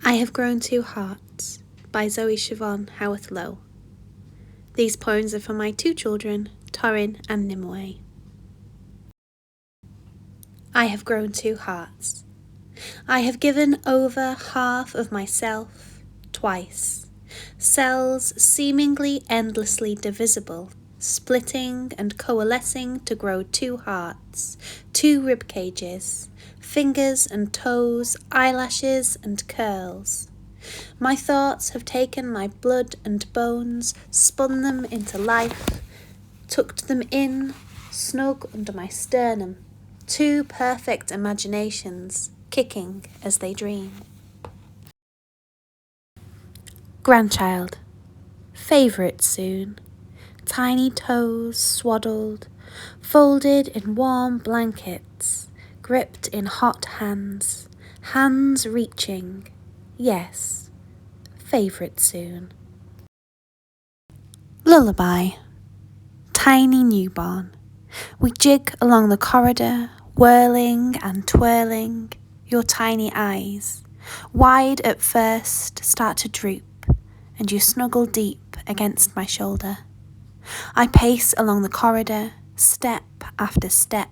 I Have Grown Two Hearts by Sîobhan Howarth-Lowe. These poems are for my two children, Torin and Nimue. I have grown two hearts. I have given over half of myself twice. Cells seemingly endlessly divisible, splitting and coalescing to grow two hearts, two rib cages, fingers and toes, eyelashes and curls. My thoughts have taken my blood and bones, spun them into life, tucked them in, snug under my sternum, two perfect imaginations, kicking as they dream. Grandchild, favourite soon, tiny toes swaddled, folded in warm blankets, gripped in hot hands, hands reaching, yes, favourite soon. Lullaby, tiny newborn, we jig along the corridor, whirling and twirling, your tiny eyes, wide at first, start to droop, and you snuggle deep against my shoulder. I pace along the corridor, step after step,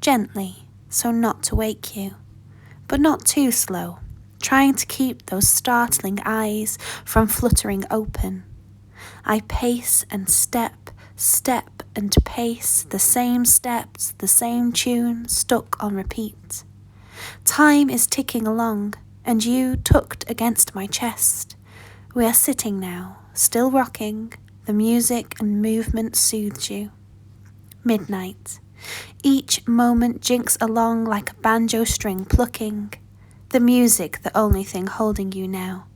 gently so not to wake you, but not too slow, trying to keep those startling eyes from fluttering open. I pace and step and pace, the same steps, the same tune stuck on repeat. Time is ticking along, and you tucked against my chest. We are sitting now, still rocking, the music and movement soothes you. Midnight. Each moment jinks along like a banjo string plucking. The music the only thing holding you now.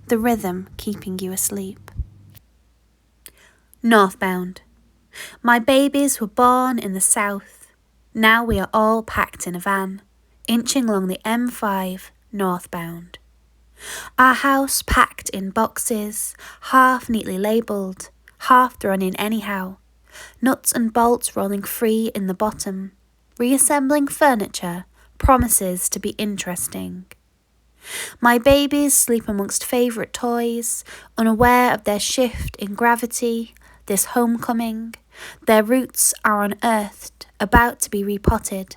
The rhythm keeping you asleep. Northbound. My babies were born in the south. Now we are all packed in a van, inching along the M5 northbound. Our house packed in boxes, half neatly labelled, half thrown in anyhow. Nuts and bolts rolling free in the bottom. Reassembling furniture promises to be interesting. My babies sleep amongst favourite toys, unaware of their shift in gravity, this homecoming. Their roots are unearthed, about to be repotted.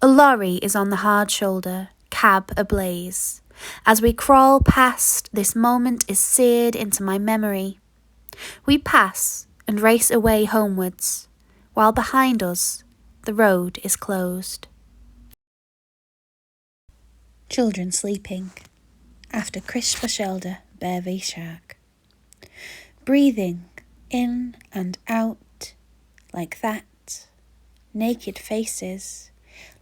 A lorry is on the hard shoulder, cab ablaze. As we crawl past, this moment is seared into my memory. We pass and race away homewards, while behind us the road is closed. Children sleeping, after Chris Fashelder, Bear v Shark. Breathing in and out, like that. Naked faces,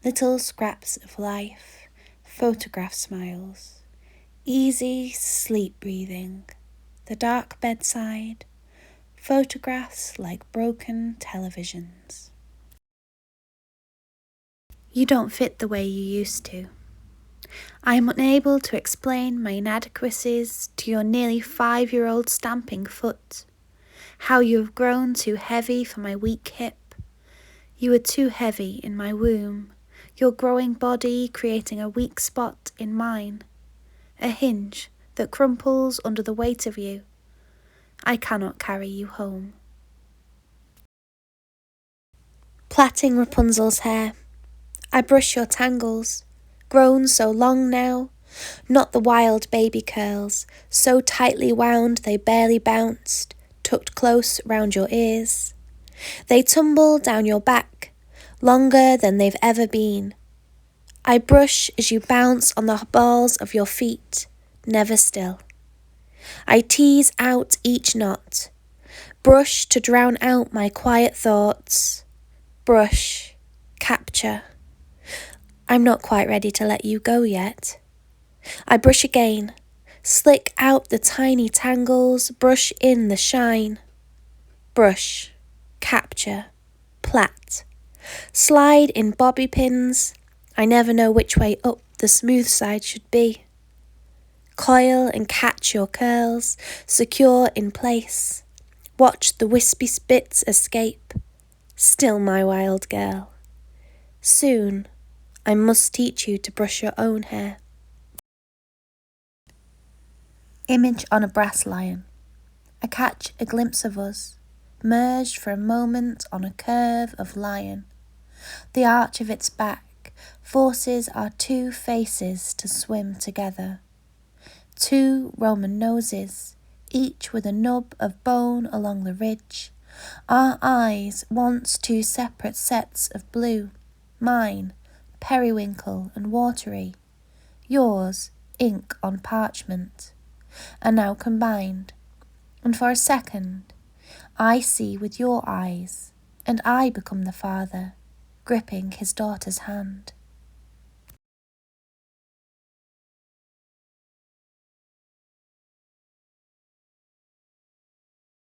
little scraps of life, photograph smiles. Easy sleep breathing, the dark bedside, photographs like broken televisions. You don't fit the way you used to. I am unable to explain my inadequacies to your nearly 5-year-old stamping foot. How you have grown too heavy for my weak hip. You are too heavy in my womb, your growing body creating a weak spot in mine. A hinge that crumples under the weight of you. I cannot carry you home. Plaiting Rapunzel's hair. I brush your tangles, grown so long now, not the wild baby curls, so tightly wound they barely bounced, tucked close round your ears. They tumble down your back, longer than they've ever been. I brush as you bounce on the balls of your feet, never still. I tease out each knot, brush to drown out my quiet thoughts. Brush, capture. I'm not quite ready to let you go yet. I brush again, slick out the tiny tangles, brush in the shine. Brush, capture, plait. Slide in bobby pins. I never know which way up the smooth side should be. Coil and catch your curls, secure in place. Watch the wispy spits escape. Still my wild girl. Soon I must teach you to brush your own hair. Image on a brass lion. I catch a glimpse of us, merged for a moment on a curve of lion. The arch of its back forces our two faces to swim together. Two Roman noses, each with a nub of bone along the ridge. Our eyes once two separate sets of blue, mine, periwinkle and watery, yours, ink on parchment, are now combined, and for a second I see with your eyes, and I become the father, gripping his daughter's hand.